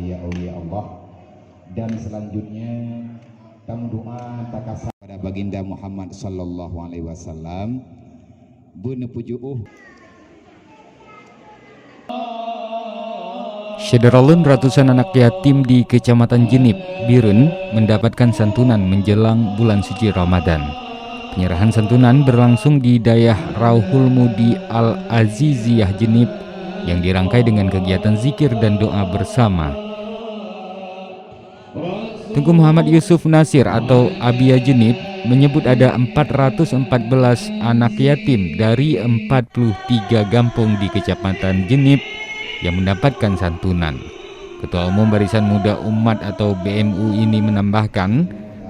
aulia-aulia Allah. Dan selanjutnya tamu doa takasa pada baginda Muhammad sallallahu alaihi wasallam beuna pujuh Syederalun ratusan anak yatim di Kecamatan Jenip, Birun mendapatkan santunan menjelang bulan suci Ramadan. Penyerahan santunan berlangsung di Dayah Rauhul Mudi Al-Aziziyah Jenip yang dirangkai dengan kegiatan zikir dan doa bersama. Tengku Muhammad Yusuf Nasir atau Abia Jenip menyebut ada 414 anak yatim dari 43 kampung di Kecamatan Jenip yang mendapatkan santunan. Ketua Umum Barisan Muda Umat atau BMU ini menambahkan,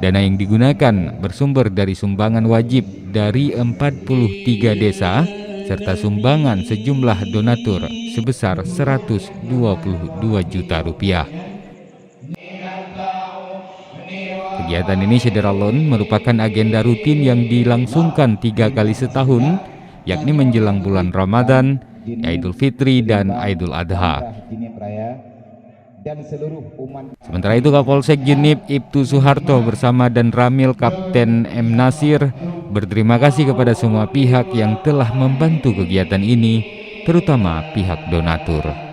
dana yang digunakan bersumber dari sumbangan wajib dari 43 desa serta sumbangan sejumlah donatur sebesar 122 juta rupiah. Kegiatan ini Syederalun merupakan agenda rutin yang dilangsungkan 3 kali setahun, yakni menjelang bulan Ramadan, Idul Fitri dan Idul Adha. Sementara itu Kapolsek Jenip Ibtu Suharto bersama dan Ramil Kapten M. Nasir berterima kasih kepada semua pihak yang telah membantu kegiatan ini, terutama pihak donatur.